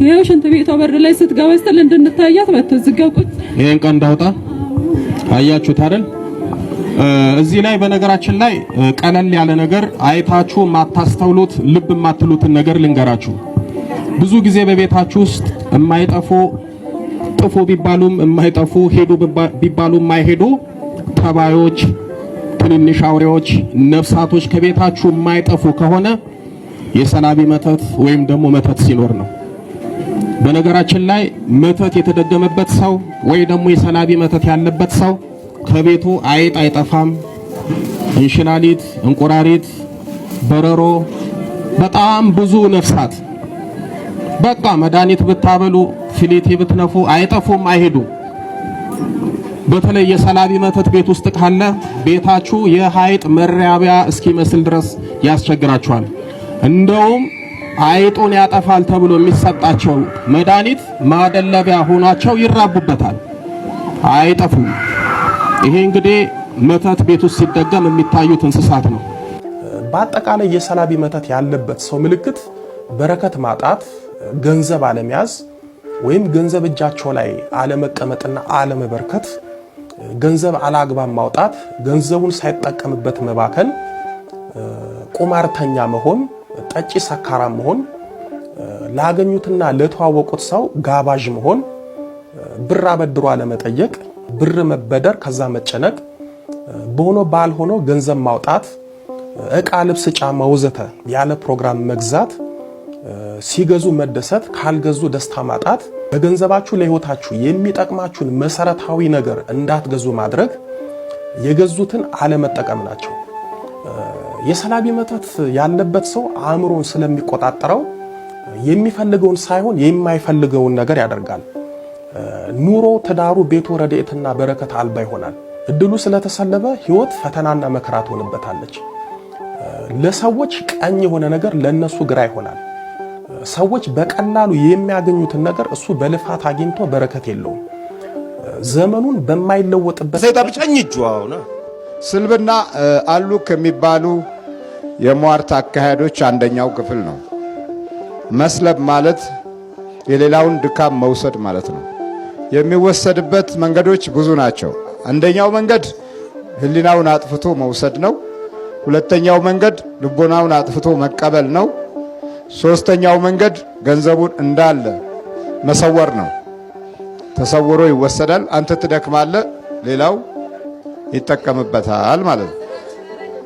ይሄው ሽንት ቤቷ በር ላይ ስትገባ ስትል እንድንታያት መጥቶ ዝጋቁት ይሄን ቀን እንዳውጣ አያችሁት አይደል? እዚህ ላይ በነገራችን ላይ ቀለል ያለ ነገር አይታችሁ ማታስተውሉት ልብ ማትሉትን ነገር ልንገራችሁ። ብዙ ጊዜ በቤታችሁ ውስጥ የማይጠፉ ጥፉ ቢባሉም የማይጠፉ ሄዱ ቢባሉም የማይሄዱ ተባዮች፣ ትንንሽ አውሬዎች፣ ነፍሳቶች ከቤታችሁ የማይጠፉ ከሆነ የሰላቢ መተት ወይም ደግሞ መተት ሲኖር ነው። በነገራችን ላይ መተት የተደገመበት ሰው ወይ ደግሞ የሰላቢ መተት ያለበት ሰው ከቤቱ አይጥ አይጠፋም። እንሽላሊት፣ እንቁራሪት፣ በረሮ፣ በጣም ብዙ ነፍሳት በቃ መድኃኒት ብታበሉ ፍሊት ብትነፉ አይጠፉም፣ አይሄዱም። በተለይ የሰላቢ መተት ቤት ውስጥ ካለ ቤታችሁ የሀይጥ መራቢያ እስኪመስል ድረስ ያስቸግራችኋል። እንደውም አይጡን ያጠፋል ተብሎ የሚሰጣቸው መድኃኒት ማደለቢያ ሆኗቸው ይራቡበታል፣ አይጠፉም። ይሄ እንግዲህ መተት ቤት ውስጥ ሲደገም የሚታዩት እንስሳት ነው። በአጠቃላይ የሰላቢ መተት ያለበት ሰው ምልክት በረከት ማጣት፣ ገንዘብ አለመያዝ ወይም ገንዘብ እጃቸው ላይ አለመቀመጥና አለመበርከት፣ ገንዘብ አላግባብ ማውጣት፣ ገንዘቡን ሳይጠቀምበት መባከን፣ ቁማርተኛ መሆን፣ ጠጪ ሰካራም መሆን፣ ላገኙትና ለተዋወቁት ሰው ጋባዥ መሆን፣ ብር አበድሮ አለመጠየቅ፣ ብር መበደር ከዛ መጨነቅ፣ በሆነ ባልሆነ ገንዘብ ማውጣት፣ እቃ፣ ልብስ፣ ጫማ ወዘተ ያለ ፕሮግራም መግዛት፣ ሲገዙ መደሰት፣ ካልገዙ ደስታ ማጣት፣ በገንዘባችሁ ለህይወታችሁ የሚጠቅማችሁን መሰረታዊ ነገር እንዳትገዙ ማድረግ፣ የገዙትን አለመጠቀም ናቸው። የሰላቢ መተት ያለበት ሰው አእምሮን ስለሚቆጣጠረው የሚፈልገውን ሳይሆን የማይፈልገውን ነገር ያደርጋል። ኑሮ፣ ትዳሩ፣ ቤቱ ረድኤትና በረከት አልባ ይሆናል። እድሉ ስለተሰለበ ህይወት ፈተናና መከራ ትሆንበታለች። ለሰዎች ቀኝ የሆነ ነገር ለነሱ ግራ ይሆናል። ሰዎች በቀላሉ የሚያገኙትን ነገር እሱ በልፋት አግኝቶ በረከት የለውም። ዘመኑን በማይለወጥበት ሰይጣን ብቻኝ እጁና ስልብና አሉ ከሚባሉ የሟርት አካሄዶች አንደኛው ክፍል ነው። መስለብ ማለት የሌላውን ድካም መውሰድ ማለት ነው። የሚወሰድበት መንገዶች ብዙ ናቸው። አንደኛው መንገድ ህሊናውን አጥፍቶ መውሰድ ነው። ሁለተኛው መንገድ ልቦናውን አጥፍቶ መቀበል ነው። ሶስተኛው መንገድ ገንዘቡን እንዳለ መሰወር ነው። ተሰውሮ ይወሰዳል። አንተ ትደክማለህ፣ ሌላው ይጠቀምበታል ማለት ነው።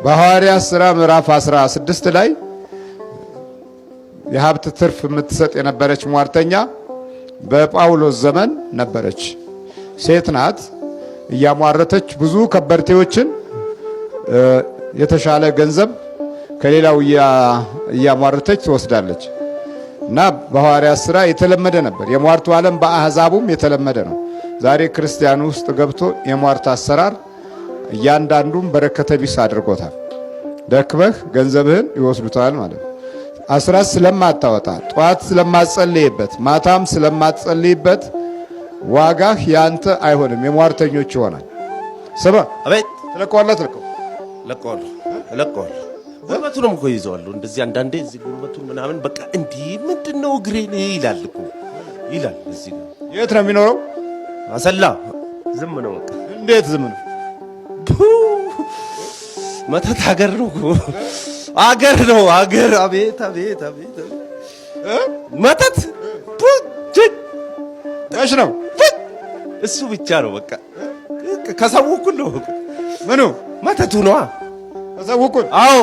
በሐዋርያት ሥራ ምዕራፍ 16 ላይ የሀብት ትርፍ የምትሰጥ የነበረች ሟርተኛ በጳውሎስ ዘመን ነበረች። ሴት ናት። እያሟረተች ብዙ ከበርቴዎችን የተሻለ ገንዘብ ከሌላው እያሟረተች ትወስዳለች እና በሐዋርያት ሥራ የተለመደ ነበር። የሟርቱ ዓለም በአሕዛቡም የተለመደ ነው። ዛሬ ክርስቲያኑ ውስጥ ገብቶ የሟርት አሰራር እያንዳንዱን በረከተ ቢስ አድርጎታል። ደክመህ ገንዘብህን ይወስዱታል ማለት ነው። አስራት ስለማታወጣ፣ ጧት ስለማትጸልይበት፣ ማታም ስለማትጸልይበት ዋጋህ ያንተ አይሆንም፣ የሟርተኞች ይሆናል። ስማ አቤት ትለቀዋለህ። ለቀዋለሁ ጉልበቱንም እኮ ይዘዋል። እንደዚህ አንዳንዴ እዚህ ጉልበቱን ምናምን በቃ እንዲህ ምንድነው እግሬን ይላል እኮ ይላል። እዚህ የት ነው የሚኖረው? አሰላ። ዝም ነው በቃ። እንዴት ዝም ነው? መተት አገር ነው እኮ አገር ነው አገር። አቤት አቤት አቤት መተት እሺ ነው እሱ ብቻ ነው በቃ። ከሰው እኩል ነው ምኑ መተቱ ነው። ከሰው እኩል? አዎ።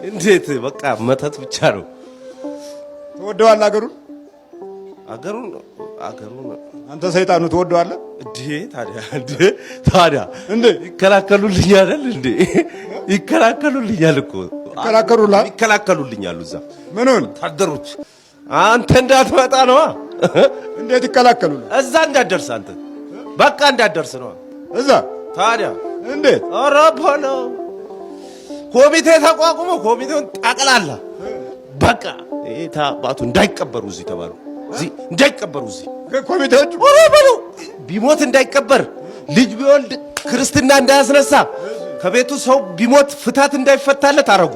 እንዴት በቃ መተት ብቻ ነው። ትወደዋለህ አገሩን? አገሩን አንተ ሰይጣኑ ትወደዋለህ ታዲያ ይከላከሉልኝ አይደል እንዴ? ይከላከሉልኛል እኮ ይከላከሉልኛል። እዛ ምኑን ታደሩት አንተ እንዳትመጣ ነው። እንዴት ይከላከሉልህ? እዛ እንዳትደርስ አንተ በቃ እንዳትደርስ ነው እዛ። ታዲያ እንዴት? ኧረ በሎ ኮሚቴ ተቋቁሞ ኮሚቴውን ጠቅላላ በቃ ታባቱ እንዳይቀበሩ እዚህ ተባሉ። እዚህ እንዳይቀበሩ እዚህ ኮሚቴዎች ኧረ በሎ ቢሞት እንዳይቀበር፣ ልጅ ቢወልድ ክርስትና እንዳያስነሳ፣ ከቤቱ ሰው ቢሞት ፍታት እንዳይፈታለት አረጉ።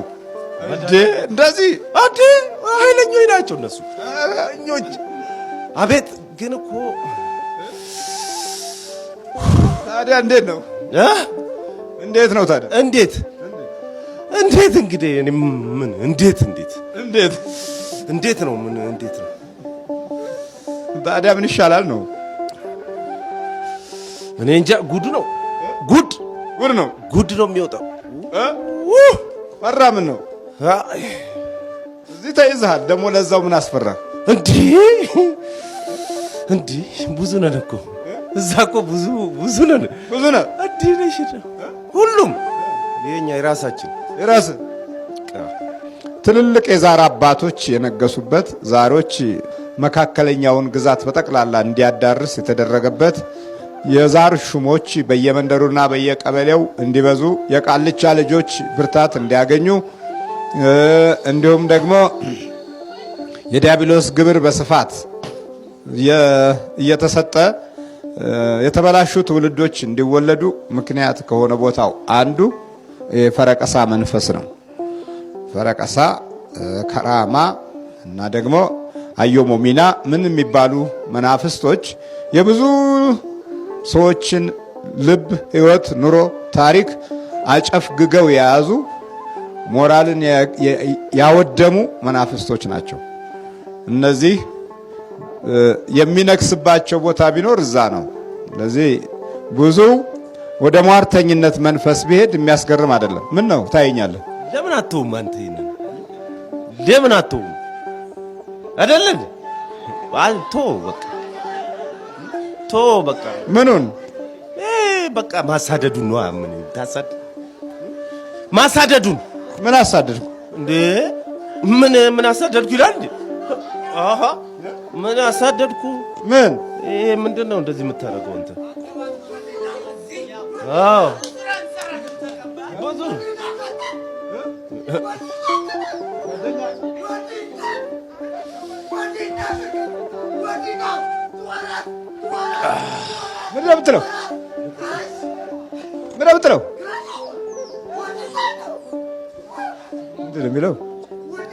እንደዚህ ኃይለኞች ናቸው እነሱ ኃይለኞች። አቤት ግን እኮ ታዲያ እንዴት ነው እንዴት ነው ታዲያ እንዴት እንግዲህ እኔ ምን እንዴት ነው ምን እንዴት ነው ታዲያ ምን ይሻላል ነው? እኔ እንጃ። ጉድ ነው የሚወጣው። ፈራ ምን ነው እዚህ ተይዘሃል ደግሞ ለዛው ምን አስፈራ እንዴ? ብዙ ነን እኮ እዛ እኮ ብዙ ነን እንዴ ነሽ ሁሉም የኛ የራሳችን ትልልቅ የዛር አባቶች የነገሱበት ዛሮች መካከለኛውን ግዛት በጠቅላላ እንዲያዳርስ የተደረገበት የዛር ሹሞች በየመንደሩና በየቀበሌው እንዲበዙ የቃልቻ ልጆች ብርታት እንዲያገኙ እንዲሁም ደግሞ የዲያብሎስ ግብር በስፋት እየተሰጠ የተበላሹ ትውልዶች እንዲወለዱ ምክንያት ከሆነ ቦታው አንዱ የፈረቀሳ መንፈስ ነው። ፈረቀሳ፣ ከራማ እና ደግሞ አዮሞሚና ምን የሚባሉ መናፍስቶች የብዙ ሰዎችን ልብ፣ ህይወት፣ ኑሮ፣ ታሪክ አጨፍግገው የያዙ ሞራልን ያወደሙ መናፍስቶች ናቸው። እነዚህ የሚነክስባቸው ቦታ ቢኖር እዛ ነው። ስለዚህ ብዙ ወደ ሟርተኝነት መንፈስ ቢሄድ የሚያስገርም አይደለም። ምን ነው ታየኛለህ? ለምን አትውም አንተ? ይሄንን ለምን አትውም አይደለም? አንተ በቃ ምኑን በቃ ማሳደዱን ነው። ምን ታሳድ ማሳደዱን ምን አሳደድኩ እንዴ? ምን አሳደድኩ ይላል እንዴ? አሃ ምን አሳደድኩ? ምን ይሄ ምንድነው እንደዚህ የምታረገው አንተ? አዎ ብዙ ምን ለምትለው ምንድን ነው የሚለው?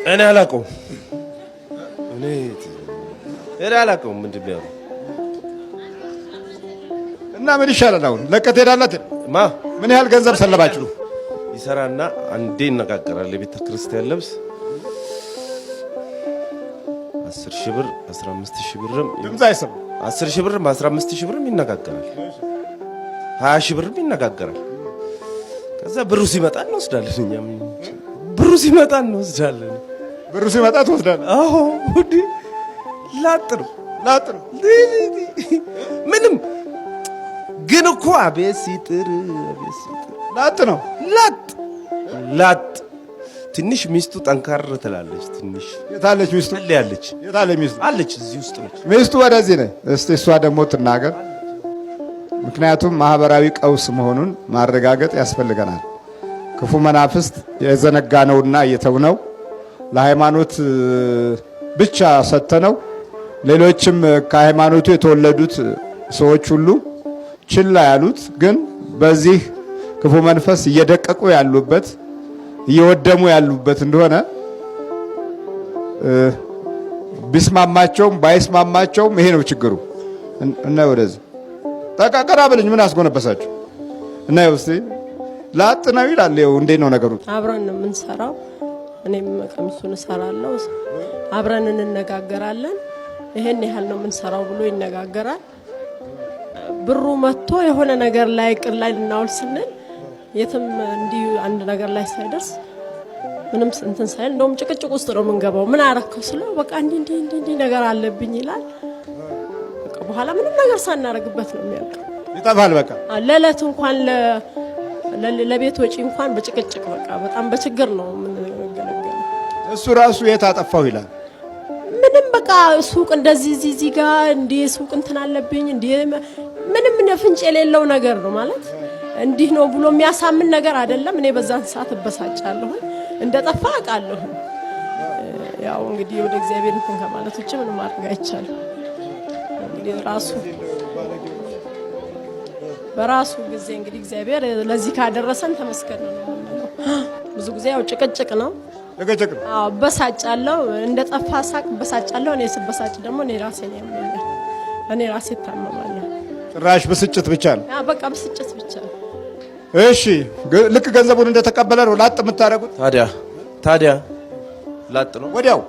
እኔ አላውቀውም። ምንድን ነው እና ምን ይሻላል አሁን? ለቀህ ትሄዳለህ? ምን ያህል ገንዘብ ሰለባችሁ? ይሰራና አንዴ ይነጋገራል። የቤተ ክርስቲያን ልብስ 10,000 ብር 15,000 ብርም ድምፅ አይሰማ 10,000 ብርም 15,000 ብርም ይነጋገራል። 20,000 ብርም ይነጋገራል። ከዛ ብሩ ሲመጣ እንወስዳለን። እኛም ብሩ ሲመጣ ትወስዳለህ? አዎ እንዴ ላጥ ነው ምንም ግን እኮ አቤት ሲጥር ላጥ ነው ላጥ ትንሽ ሚስቱ ጠንካራ ትላለች። ትንሽ የታለች ሚስቱ? ያለች የታለች ሚስቱ? አለች እዚህ ውስጥ ነች ሚስቱ። ወደዚህ ነኝ እስቲ እሷ ደግሞ ትናገር። ምክንያቱም ማህበራዊ ቀውስ መሆኑን ማረጋገጥ ያስፈልገናል። ክፉ መናፍስት የዘነጋነውና የተውነው ለሃይማኖት ብቻ ሰተነው ሌሎችም ከሃይማኖቱ የተወለዱት ሰዎች ሁሉ ችላ ያሉት ግን በዚህ ክፉ መንፈስ እየደቀቁ ያሉበት እየወደሙ ያሉበት እንደሆነ ቢስማማቸውም ባይስማማቸውም ይሄ ነው ችግሩ። እና ወደዚህ ተቃቀራ ብልኝ ምን አስጎነበሳችሁ? እና እስቲ ላጥ ነው ይላል። ይኸው እንዴት ነው ነገሩ? አብረን ነው የምንሰራው። እኔም ቀሚሱን እሰራለሁ፣ አብረን እንነጋገራለን። ይሄን ያህል ነው የምንሰራው ብሎ ይነጋገራል። ብሩ መጥቶ የሆነ ነገር ላይ ቅር ላይ ልናውል ስንል የትም እንዲህ አንድ ነገር ላይ ሳይደርስ ምንም እንትን ሳይል እንደውም ጭቅጭቅ ውስጥ ነው የምንገባው። ምን አረከው ስለው በቃ እንዲህ ነገር አለብኝ ይላል። በቃ በኋላ ምንም ነገር ሳናረግበት ነው የሚያልቀው። ይጠፋል። በቃ ለዕለት እንኳን ለቤት ወጪ እንኳን በጭቅጭቅ በቃ በጣም በችግር ነው የምንገለገለው። እሱ ራሱ የት አጠፋው ይላል። ምንም በቃ ሱቅ እንደዚህ እዚህ ጋር እንዴ ሱቅ እንትን አለብኝ እንዴ ምንም ፍንጭ የሌለው ነገር ነው ማለት እንዲህ ነው ብሎ የሚያሳምን ነገር አይደለም። እኔ በዛን ሰዓት እበሳጫለሁ፣ እንደጠፋ አውቃለሁ። ያው እንግዲህ ወደ እግዚአብሔር እንትን ከማለት ውጭ ምንም ማድረግ አይቻልም። እንግዲህ በራሱ ጊዜ እንግዲህ እግዚአብሔር ለዚህ ካደረሰን ተመስገን ነው። ብዙ ጊዜ ያው ጭቅጭቅ ነው ጭቅጭቅ ነው። አዎ በሳጫለሁ፣ እንደጠፋ ሳቅ በሳጫለሁ። እኔ ስበሳጭ ደግሞ እኔ ራሴ ነው ያመኛል፣ እኔ ራሴ ታመማለሁ። ጭራሽ ብስጭት ብቻ ነው። አዎ በቃ ብስጭት ብቻ። እሺ ልክ ገንዘቡን እንደተቀበለ ነው ላጥ የምታደርጉት? ታዲያ ላጥ ነው ወዲያው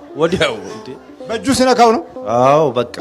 እንዴ? በእጁ ሲነካው ነው? አዎ በቃ